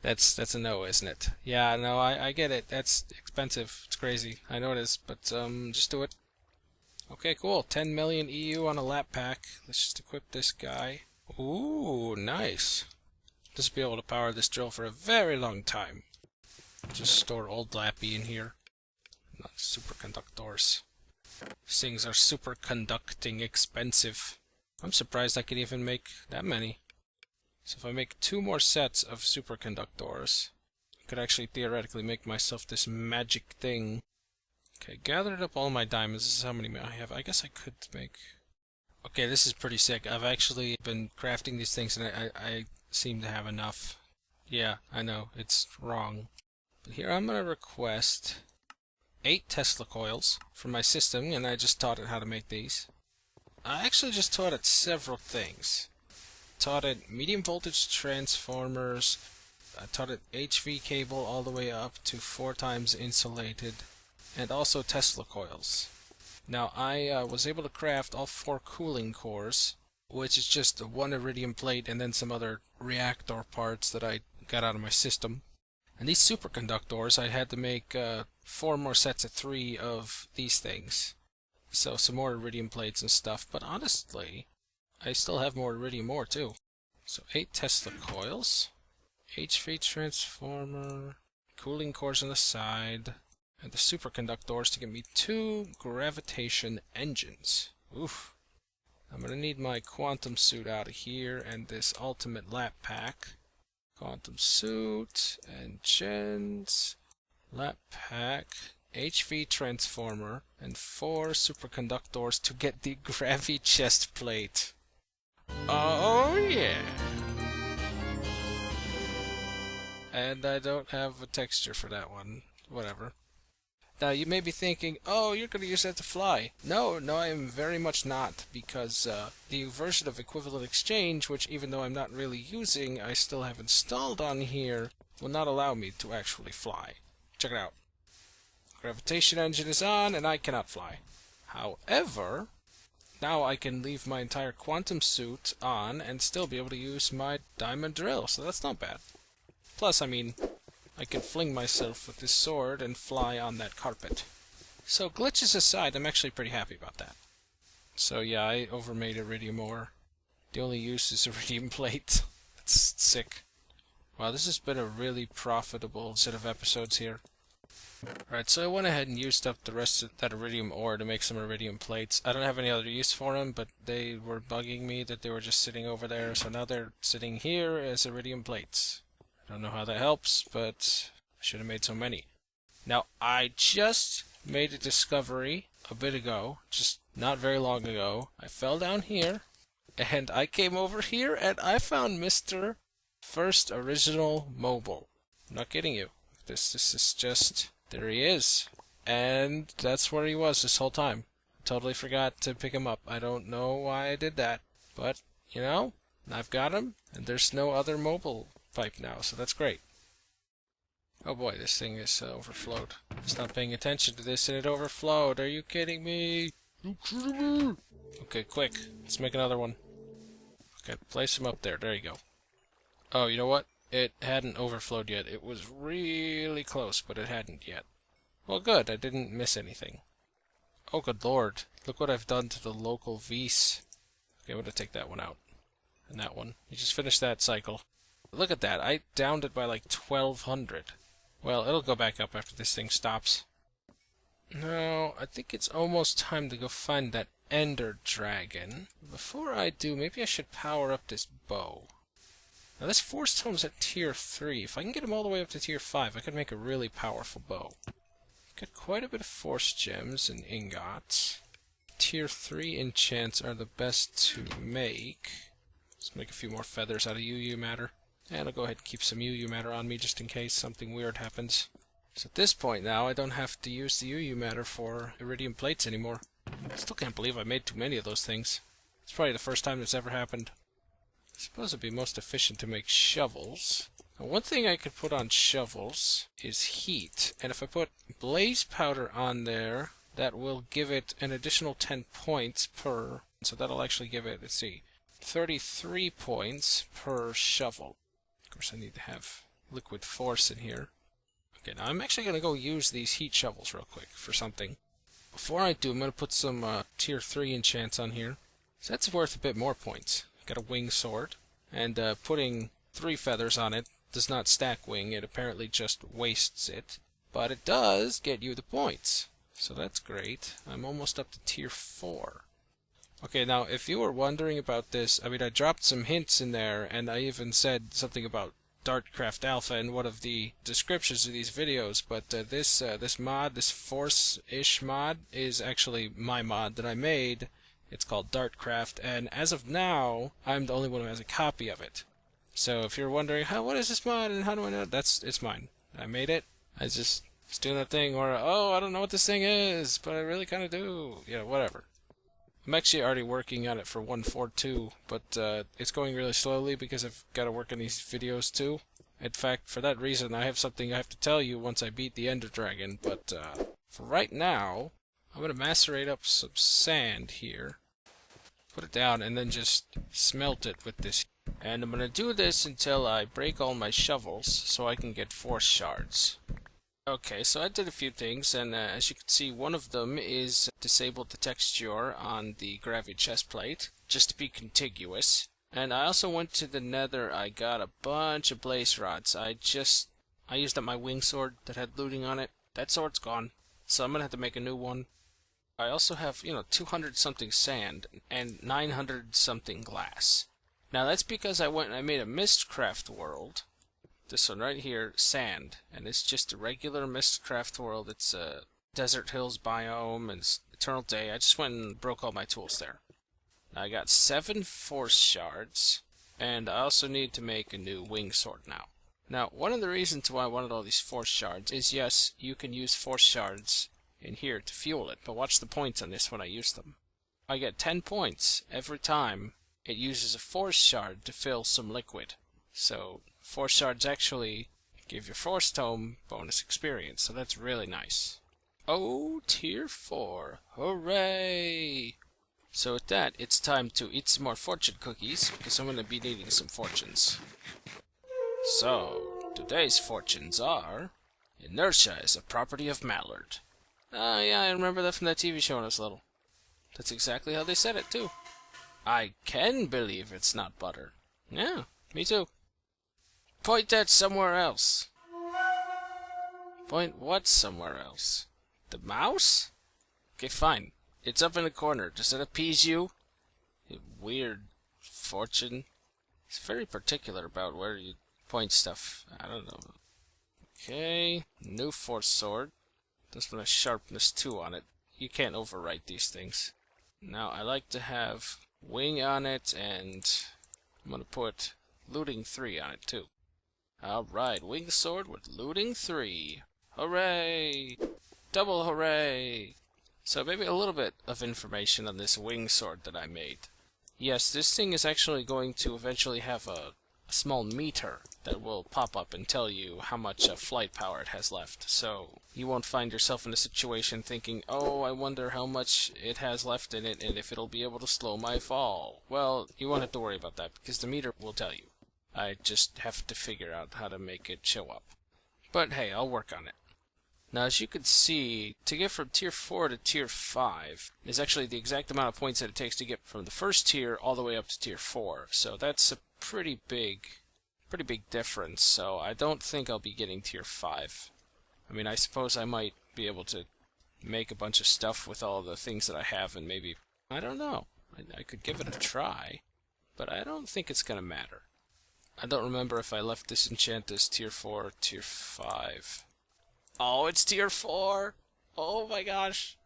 That's a no, isn't it? Yeah, no, I get it. That's expensive. It's crazy. I know it is, but just do it. Okay, cool. 10 million EU on a lap pack. Let's just equip this guy. Ooh, nice. Just be able to power this drill for a very long time. Just store old Lappy in here. Not superconductors. These things are superconducting expensive. I'm surprised I could even make that many. So if I make 2 more sets of superconductors, I could actually theoretically make myself this magic thing. Okay, gathered up all my diamonds. This is how many I have. I guess I could make... Okay, this is pretty sick. I've actually been crafting these things and I seem to have enough. Yeah, I know, it's wrong. But here I'm going to request 8 Tesla coils from my system, and I just taught it how to make these. I actually just taught it several things. Taught it medium voltage transformers. I taught it HV cable all the way up to 4 times insulated, and also Tesla coils. Now I was able to craft all 4 cooling cores, which is just 1 iridium plate and then some other reactor parts that I got out of my system. And these superconductors, I had to make 4 more sets of 3 of these things. So some more iridium plates and stuff, but honestly, I still have more iridium ore too. So 8 Tesla coils, HV transformer, cooling cores on the side, and the superconductors to give me 2 gravitation engines. Oof. I'm gonna need my quantum suit out of here and this ultimate lap pack. Quantum suit, engines, lap pack, HV transformer, and 4 superconductors to get the gravity chest plate. Oh yeah! And I don't have a texture for that one. Whatever. Now you may be thinking, oh, you're going to use that to fly. No, I am very much not, because the version of Equivalent Exchange, which even though I'm not really using, I still have installed on here, will not allow me to actually fly. Check it out. Gravitation engine is on, and I cannot fly. However, now I can leave my entire quantum suit on and still be able to use my diamond drill, so that's not bad. Plus, I mean, I can fling myself with this sword and fly on that carpet. So glitches aside, I'm actually pretty happy about that. So yeah, I overmade iridium ore. The only use is iridium plate. That's sick. Wow, this has been a really profitable set of episodes here. Alright, so I went ahead and used up the rest of that iridium ore to make some iridium plates. I don't have any other use for them, but they were bugging me that they were just sitting over there, so now they're sitting here as iridium plates. I don't know how that helps, but I should have made so many. Now, I just made a discovery a bit ago, just not very long ago. I fell down here, and I came over here, and I found Mr. First Original Mobile. I'm not kidding you. This is just... There he is. And that's where he was this whole time. Totally forgot to pick him up. I don't know why I did that. But, you know, I've got him, and there's no other mobile pipe now, so that's great. Oh boy, this thing is overflowed. I was not paying attention to this and it overflowed. Are you kidding me? You kidding me? Okay, quick. Let's make another one. Okay, place him up there. There you go. Oh, you know what? It hadn't overflowed yet. It was really close, but it hadn't yet. Well, good. I didn't miss anything. Oh, good lord. Look what I've done to the local Vs. Okay, I'm going to take that one out. And that one. You just finished that cycle. Look at that. I downed it by like 1200. Well, it'll go back up after this thing stops. Now, I think it's almost time to go find that Ender Dragon. Before I do, maybe I should power up this bow. Now, this Force Tome's at tier 3. If I can get him all the way up to tier 5, I could make a really powerful bow. Got quite a bit of Force Gems and ingots. Tier 3 enchants are the best to make. Let's make a few more feathers out of UU matter. And I'll go ahead and keep some UU matter on me just in case something weird happens. So at this point now, I don't have to use the UU matter for iridium plates anymore. I still can't believe I made too many of those things. It's probably the first time this ever happened. I suppose it'd be most efficient to make shovels. Now, one thing I could put on shovels is heat. And if I put blaze powder on there, that will give it an additional 10 points per. So that'll actually give it, let's see, 33 points per shovel. Of course, I need to have liquid force in here. Okay, now I'm actually going to go use these heat shovels real quick for something. Before I do, I'm going to put some tier 3 enchants on here. So that's worth a bit more points. Got a wing sword, and putting 3 feathers on it does not stack wing, it apparently just wastes it. But it does get you the points, so that's great. I'm almost up to tier 4. Okay, now if you were wondering about this, I mean, I dropped some hints in there, and I even said something about Dartcraft Alpha in one of the descriptions of these videos, but this mod, this Force-ish mod, is actually my mod that I made. It's called Dartcraft, and as of now, I'm the only one who has a copy of it. So if you're wondering, what is this mod, and how do I know it? It's mine. I made it. I just was doing that thing where, I don't know what this thing is, but I really kind of do. Whatever. I'm actually already working on it for 1.4.2, but it's going really slowly because I've got to work on these videos too. In fact, for that reason, I have something I have to tell you once I beat the Ender Dragon, but for right now, I'm going to macerate up some sand here, put it down, and then just smelt it with this. And I'm going to do this until I break all my shovels so I can get force shards. Okay, so I did a few things, and as you can see, one of them is disabled the texture on the gravity chest plate, just to be contiguous. And I also went to the nether. I got a bunch of blaze rods. I used up my wing sword that had looting on it. That sword's gone, so I'm gonna have to make a new one. I also have, 200 something sand and 900 something glass. Now that's because I went and I made a Mistcraft world. This one right here, sand, and it's just a regular Mistcraft world. It's a desert hills biome and it's eternal day. I just went and broke all my tools there. Now I got 7 force shards, and I also need to make a new wing sword now. Now, one of the reasons why I wanted all these force shards is, yes, you can use force shards in here to fuel it, but watch the points on this when I use them. I get 10 points every time it uses a force shard to fill some liquid. So force shards actually give your force tome bonus experience, so that's really nice. Oh, tier 4. Hooray! So with that, it's time to eat some more fortune cookies, because I'm going to be needing some fortunes. So, today's fortunes are... Inertia is a property of Mallard. Ah, yeah, I remember that from that TV show when I was little. That's exactly how they said it, too. I can believe it's not butter. Yeah, me too. Point that somewhere else. Point what somewhere else? The mouse? Okay, fine. It's up in the corner. Does it appease you? You weird fortune. It's very particular about where you point stuff. I don't know. Okay, new force sword. This one has sharpness 2 on it. You can't overwrite these things. Now, I like to have wing on it, and I'm going to put looting 3 on it, too. Alright, wing sword with looting 3. Hooray! Double hooray! So maybe a little bit of information on this wing sword that I made. Yes, this thing is actually going to eventually have a small meter that will pop up and tell you how much flight power it has left. So you won't find yourself in a situation thinking, oh, I wonder how much it has left in it and if it'll be able to slow my fall. Well, you won't have to worry about that because the meter will tell you. I just have to figure out how to make it show up. But hey, I'll work on it. Now, as you can see, to get from tier 4 to tier 5 is actually the exact amount of points that it takes to get from the first tier all the way up to tier 4. So that's a pretty big difference. So I don't think I'll be getting tier 5. I mean, I suppose I might be able to make a bunch of stuff with all the things that I have and maybe, I don't know. I could give it a try, but I don't think it's going to matter. I don't remember if I left this enchant as tier 4 or tier 5. Oh, it's tier 4! Oh my gosh!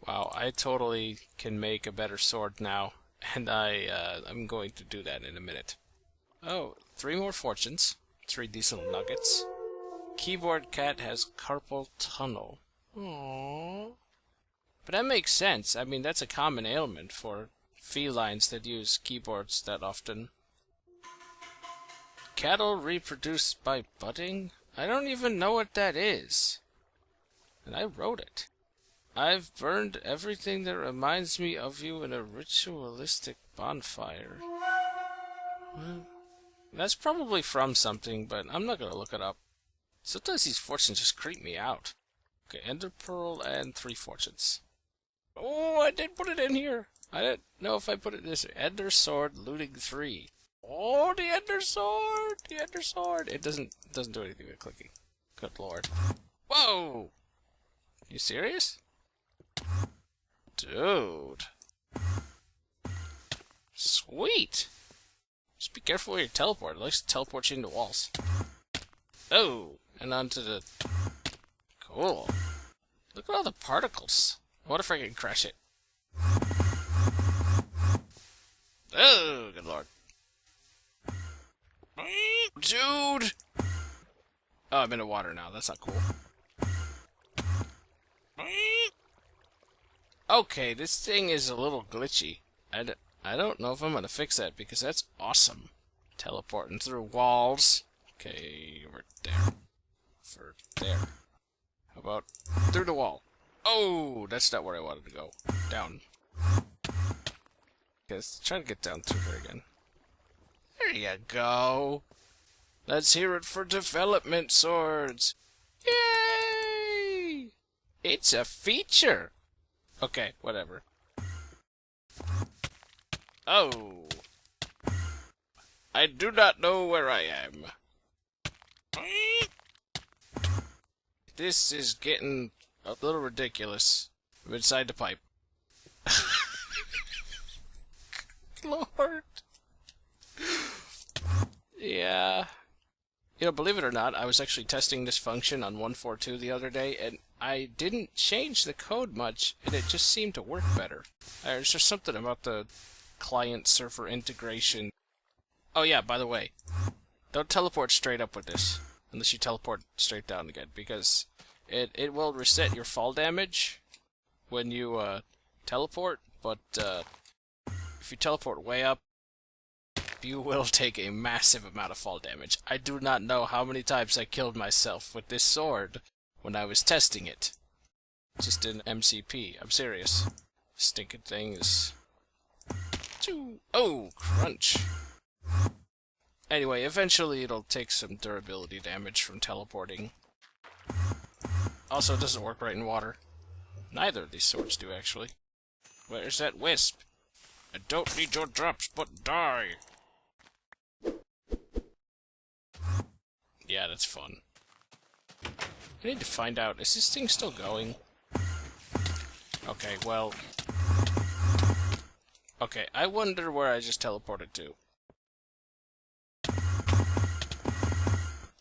Wow, I totally can make a better sword now, and I'm going to do that in a minute. Oh, 3 more fortunes. Let's read these little nuggets. Keyboard cat has carpal tunnel. Aww. But that makes sense. I mean, that's a common ailment for felines that use keyboards that often. Cattle reproduce by budding? I don't even know what that is. And I wrote it. I've burned everything that reminds me of you in a ritualistic Bonfire. That's probably from something, but I'm not gonna look it up. Sometimes these fortunes just creep me out. Okay, Ender Pearl and 3 fortunes. Oh, I did put it in here. I didn't know if I put it in this. Ender Sword, looting 3. Oh, the Ender Sword! The Ender Sword! It doesn't do anything with clicking. Good lord. Whoa! You serious? Dude. Sweet! Just be careful where you teleport. It likes to teleport you into walls. Oh! And onto the... Cool. Look at all the particles. What if I can crash it? Oh, good lord. Dude! Oh, I'm in the water now. That's not cool. Okay, this thing is a little glitchy. I don't know if I'm gonna fix that because that's awesome. Teleporting through walls. Okay, over there. For there. How about through the wall? Oh, that's not where I wanted to go. Down. Okay, let's try to get down through here again. There you go. Let's hear it for development swords. Yay! It's a feature. Okay, whatever. Oh. I do not know where I am. This is getting a little ridiculous. I'm inside the pipe. Lord. Yeah. You know, believe it or not, I was actually testing this function on 1.4.2 the other day, and I didn't change the code much, and it just seemed to work better. There's just something about the client-server integration. Oh yeah, by the way, don't teleport straight up with this, unless you teleport straight down again, because it will reset your fall damage when you teleport, but if you teleport way up, you will take a massive amount of fall damage. I do not know how many times I killed myself with this sword when I was testing it. Just in MCP. I'm serious. Stinking thing is... Oh, crunch. Anyway, eventually it'll take some durability damage from teleporting. Also, it doesn't work right in water. Neither of these swords do, actually. Where's that wisp? I don't need your drops, but die! Yeah, that's fun. I need to find out, is this thing still going? Okay, well... Okay, I wonder where I just teleported to.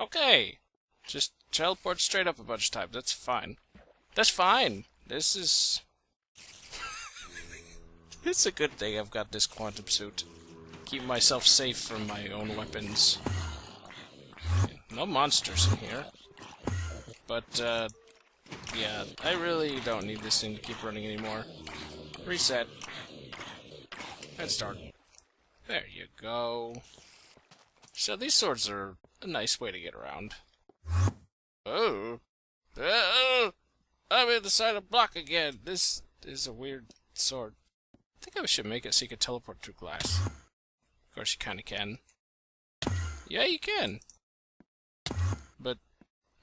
Okay! Just teleport straight up a bunch of times, that's fine. That's fine! This is... It's a good thing I've got this quantum suit. Keep myself safe from my own weapons. No monsters in here. But, yeah, I really don't need this thing to keep running anymore. Reset. Let's start. There you go. So these swords are a nice way to get around. Oh! Oh! I'm in the side of block again! This is a weird sword. I think I should make it so you can teleport through glass. Of course you kinda can. Yeah, you can! But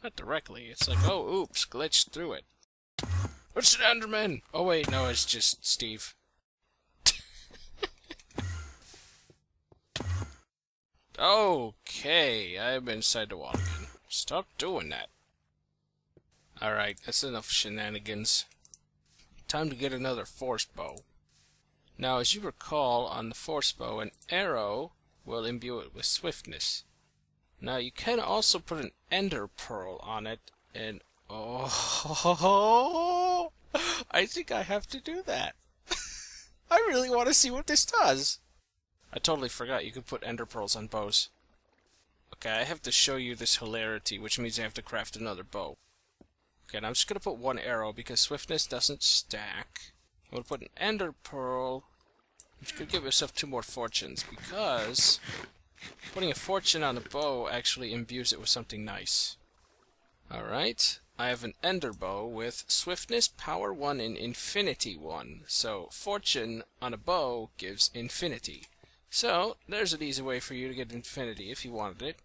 not directly. It's like, oh, oops, glitched through it. What's an Enderman? Oh wait, no, it's just Steve. Okay, I'm inside the wall again. Stop doing that. Alright, that's enough shenanigans. Time to get another force bow. Now, as you recall, on the force bow, an arrow will imbue it with swiftness. Now, you can also put an ender pearl on it, and... Oh! I think I have to do that. I really want to see what this does. I totally forgot you could put ender pearls on bows. Okay, I have to show you this hilarity, which means I have to craft another bow. Okay, and I'm just gonna put one arrow because swiftness doesn't stack. I'm gonna put an ender pearl. I'm just gonna give myself 2 more fortunes because putting a fortune on a bow actually imbues it with something nice. Alright, I have an ender bow with swiftness power 1 and infinity 1. So fortune on a bow gives infinity. So there's an easy way for you to get infinity if you wanted it.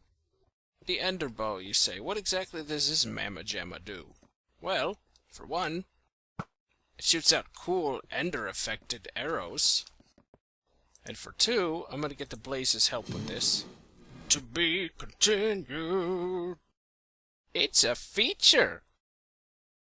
The ender bow, you say. What exactly does this mamma jamma do? Well, for one, it shoots out cool ender-affected arrows. And for two, I'm going to get the Blaze's help with this. To be continued. It's a feature!